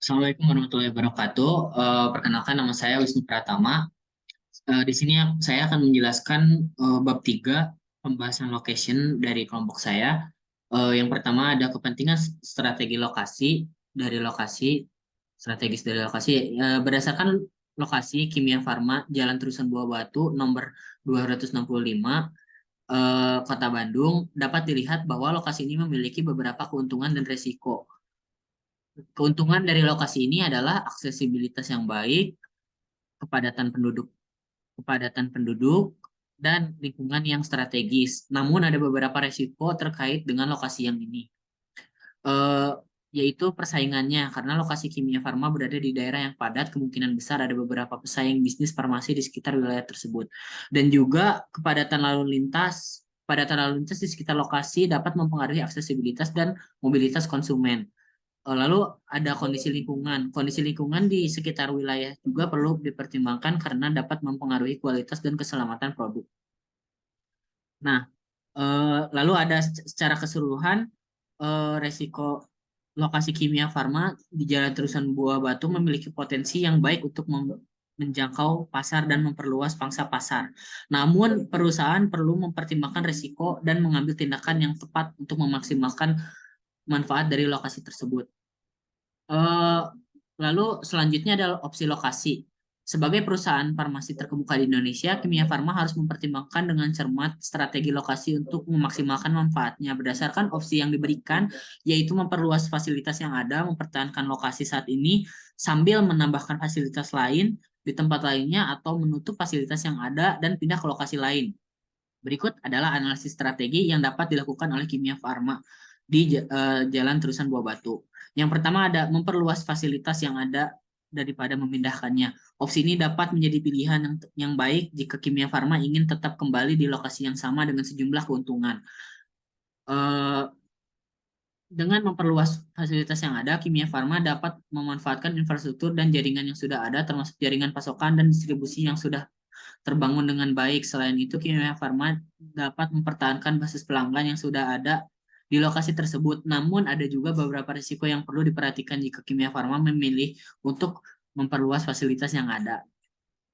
Assalamualaikum warahmatullahi wabarakatuh. Perkenalkan nama saya Wisnu Pratama. Di sini saya akan menjelaskan bab 3 pembahasan location dari kelompok saya. Yang pertama ada kepentingan strategi lokasi dari lokasi strategis dari lokasi berdasarkan lokasi Kimia Farma Jalan Terusan Buah Batu nomor 265 Kota Bandung dapat dilihat bahwa lokasi ini memiliki beberapa keuntungan dan risiko. Keuntungan dari lokasi ini adalah aksesibilitas yang baik, kepadatan penduduk, dan lingkungan yang strategis. Namun ada beberapa resiko terkait dengan lokasi yang ini, eh, yaitu persaingannya. Karena lokasi kimia farma berada di daerah yang padat, kemungkinan besar ada beberapa pesaing bisnis farmasi di sekitar wilayah tersebut. Dan juga kepadatan lalu lintas di sekitar lokasi dapat mempengaruhi aksesibilitas dan mobilitas konsumen. Lalu ada kondisi lingkungan. Kondisi lingkungan di sekitar wilayah juga perlu dipertimbangkan karena dapat mempengaruhi kualitas dan keselamatan produk. Nah, lalu ada secara keseluruhan resiko lokasi kimia farma di Jalan Terusan Buah Batu memiliki potensi yang baik untuk menjangkau pasar dan memperluas pangsa pasar. Namun, perusahaan perlu mempertimbangkan risiko dan mengambil tindakan yang tepat untuk memaksimalkan manfaat dari lokasi tersebut. Eh, Lalu selanjutnya adalah opsi lokasi. Sebagai perusahaan farmasi terkemuka di Indonesia, Kimia Farma harus mempertimbangkan dengan cermat strategi lokasi untuk memaksimalkan manfaatnya berdasarkan opsi yang diberikan, yaitu memperluas fasilitas yang ada, mempertahankan lokasi saat ini, sambil menambahkan fasilitas lain di tempat lainnya atau menutup fasilitas yang ada dan pindah ke lokasi lain. Berikut adalah analisis strategi yang dapat dilakukan oleh Kimia Farma di Jalan Terusan Buah Batu. Yang pertama ada memperluas fasilitas yang ada daripada memindahkannya. Opsi ini dapat menjadi pilihan yang baik jika Kimia Farma ingin tetap kembali di lokasi yang sama dengan sejumlah keuntungan. Eh, dengan memperluas fasilitas yang ada, Kimia Farma dapat memanfaatkan infrastruktur dan jaringan yang sudah ada, termasuk jaringan pasokan dan distribusi yang sudah terbangun dengan baik. Selain itu, Kimia Farma dapat mempertahankan basis pelanggan yang sudah ada di lokasi tersebut. Namun, ada juga beberapa risiko yang perlu diperhatikan jika Kimia Farma memilih untuk memperluas fasilitas yang ada.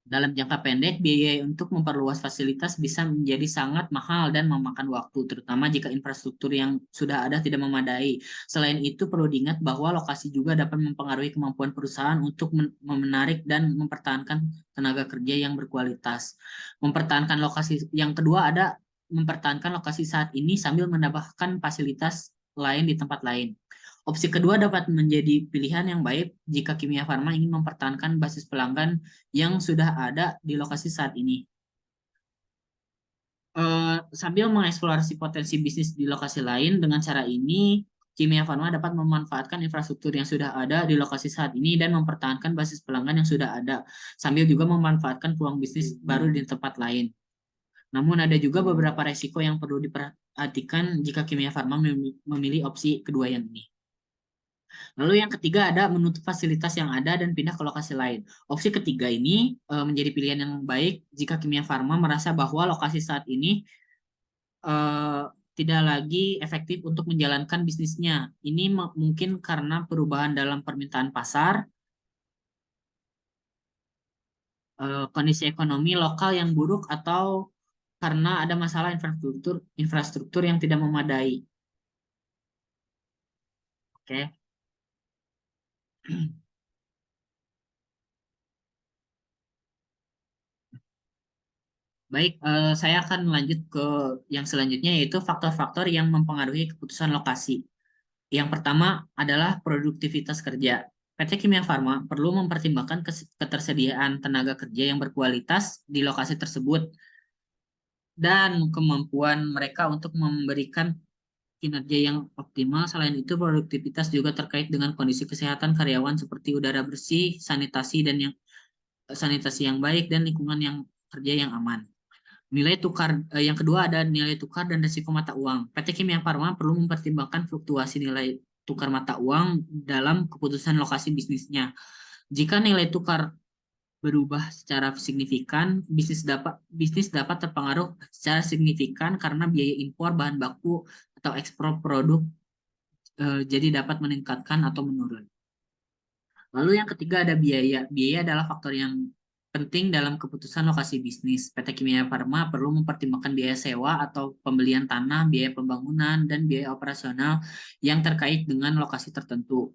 Dalam jangka pendek, biaya untuk memperluas fasilitas bisa menjadi sangat mahal dan memakan waktu, terutama jika infrastruktur yang sudah ada tidak memadai. Selain itu, perlu diingat bahwa lokasi juga dapat mempengaruhi kemampuan perusahaan untuk menarik dan mempertahankan tenaga kerja yang berkualitas. Mempertahankan lokasi yang kedua ada mempertahankan lokasi saat ini sambil menambahkan fasilitas lain di tempat lain. Opsi kedua dapat menjadi pilihan yang baik jika Kimia Farma ingin mempertahankan basis pelanggan yang sudah ada di lokasi saat ini. Sambil mengeksplorasi potensi bisnis di lokasi lain, dengan cara ini, Kimia Farma dapat memanfaatkan infrastruktur yang sudah ada di lokasi saat ini dan mempertahankan basis pelanggan yang sudah ada, sambil juga memanfaatkan peluang bisnis baru di tempat lain. Namun ada juga beberapa resiko yang perlu diperhatikan jika Kimia Farma memilih opsi kedua yang ini. Lalu yang ketiga ada menutup fasilitas yang ada dan pindah ke lokasi lain. Opsi ketiga ini menjadi pilihan yang baik jika Kimia Farma merasa bahwa lokasi saat ini eh, tidak lagi efektif untuk menjalankan bisnisnya. Ini mungkin karena perubahan dalam permintaan pasar, kondisi ekonomi lokal yang buruk, atau karena ada masalah infrastruktur infrastruktur yang tidak memadai. Oke. Baik, saya akan lanjut ke yang selanjutnya, yaitu faktor-faktor yang mempengaruhi keputusan lokasi. Yang pertama adalah produktivitas kerja. PT Kimia Farma perlu mempertimbangkan ketersediaan tenaga kerja yang berkualitas di lokasi tersebut dan kemampuan mereka untuk memberikan kinerja yang optimal. Selain itu, produktivitas juga terkait dengan kondisi kesehatan karyawan seperti udara bersih, sanitasi yang baik, dan lingkungan yang kerja yang aman. Nilai tukar yang kedua ada nilai tukar dan risiko mata uang. PT Kimia Farma perlu mempertimbangkan fluktuasi nilai tukar mata uang dalam keputusan lokasi bisnisnya. Jika nilai tukar berubah secara signifikan, bisnis dapat terpengaruh secara signifikan karena biaya impor bahan baku atau ekspor produk, jadi dapat meningkatkan atau menurun. Lalu yang ketiga ada biaya. Biaya adalah faktor yang penting dalam keputusan lokasi bisnis. PT Kimia Farma perlu mempertimbangkan biaya sewa atau pembelian tanah, biaya pembangunan, dan biaya operasional yang terkait dengan lokasi tertentu.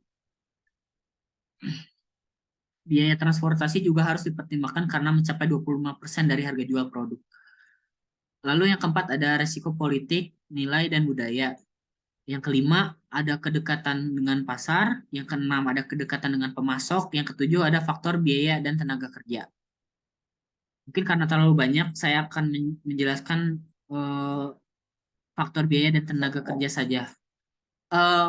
Biaya transportasi juga harus dipertimbangkan karena mencapai 25% dari harga jual produk. Lalu yang keempat ada resiko politik, nilai, dan budaya. Yang kelima ada kedekatan dengan pasar. Yang keenam ada kedekatan dengan pemasok. Yang ketujuh ada faktor biaya dan tenaga kerja. Mungkin karena terlalu banyak, saya akan menjelaskan eh, faktor biaya dan tenaga kerja saja.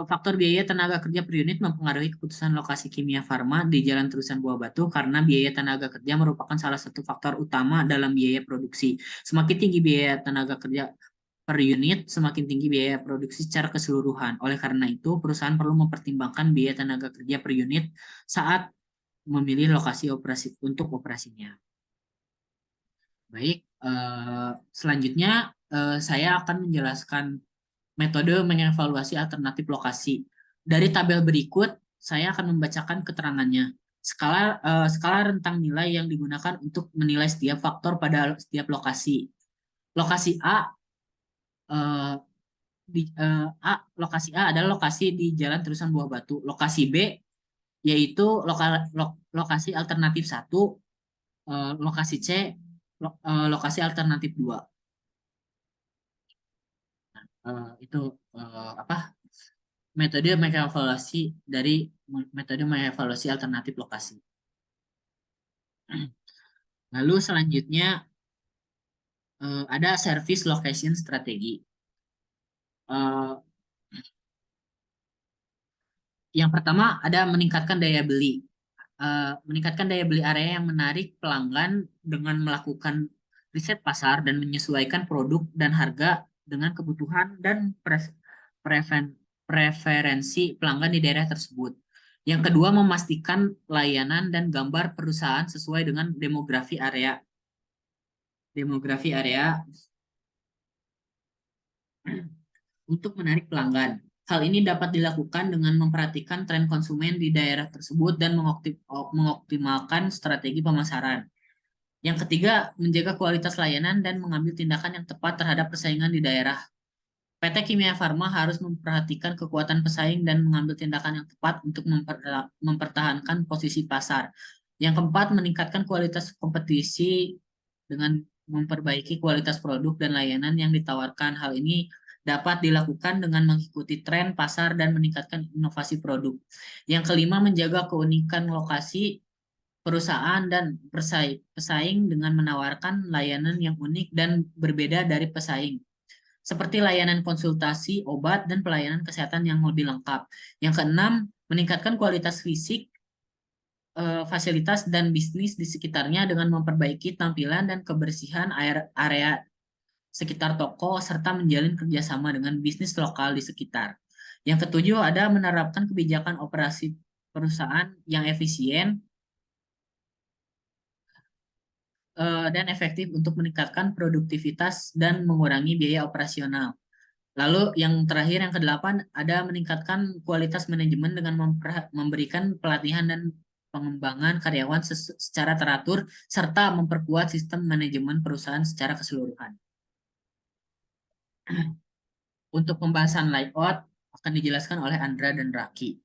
Faktor biaya tenaga kerja per unit mempengaruhi keputusan lokasi Kimia Farma di Jalan Terusan Buah Batu karena biaya tenaga kerja merupakan salah satu faktor utama dalam biaya produksi. Semakin tinggi biaya tenaga kerja per unit, semakin tinggi biaya produksi secara keseluruhan. Oleh karena itu, perusahaan perlu mempertimbangkan biaya tenaga kerja per unit saat memilih lokasi operasi untuk operasinya. Baik, selanjutnya saya akan menjelaskan metode mengevaluasi alternatif lokasi. Dari tabel berikut, saya akan membacakan keterangannya. Skala rentang nilai yang digunakan untuk menilai setiap faktor pada setiap lokasi. Lokasi eh, lokasi A adalah lokasi di Jalan Terusan Buah Batu. Lokasi B yaitu lokasi alternatif satu, lokasi C lokasi alternatif 2. Itu apa? Metode mengevaluasi dari metode mengevaluasi alternatif lokasi. Lalu selanjutnya ada service location strategi. Eh, yang pertama ada meningkatkan daya beli. Meningkatkan daya beli area yang menarik pelanggan dengan melakukan riset pasar dan menyesuaikan produk dan harga dengan kebutuhan dan preferensi pelanggan di daerah tersebut. Yang kedua, memastikan layanan dan gambar perusahaan sesuai dengan demografi area. Demografi area untuk menarik pelanggan. Hal ini dapat dilakukan dengan memperhatikan tren konsumen di daerah tersebut dan mengoptimalkan strategi pemasaran. Yang ketiga, menjaga kualitas layanan dan mengambil tindakan yang tepat terhadap persaingan di daerah. PT Kimia Farma harus memperhatikan kekuatan pesaing dan mengambil tindakan yang tepat untuk mempertahankan posisi pasar. Yang keempat, meningkatkan kualitas kompetisi dengan memperbaiki kualitas produk dan layanan yang ditawarkan. Hal ini dapat dilakukan dengan mengikuti tren pasar dan meningkatkan inovasi produk. Yang kelima, menjaga keunikan lokasi perusahaan dan pesaing dengan menawarkan layanan yang unik dan berbeda dari pesaing, seperti layanan konsultasi, obat, dan pelayanan kesehatan yang lebih lengkap. Yang keenam, meningkatkan kualitas fisik, fasilitas, dan bisnis di sekitarnya dengan memperbaiki tampilan dan kebersihan area sekitar toko, serta menjalin kerjasama dengan bisnis lokal di sekitar. Yang ketujuh, ada menerapkan kebijakan operasi perusahaan yang efisien dan efektif untuk meningkatkan produktivitas dan mengurangi biaya operasional. Lalu yang terakhir yang kedelapan ada meningkatkan kualitas manajemen dengan memberikan pelatihan dan pengembangan karyawan secara teratur serta memperkuat sistem manajemen perusahaan secara keseluruhan. Untuk pembahasan layout akan dijelaskan oleh Andra dan Raki.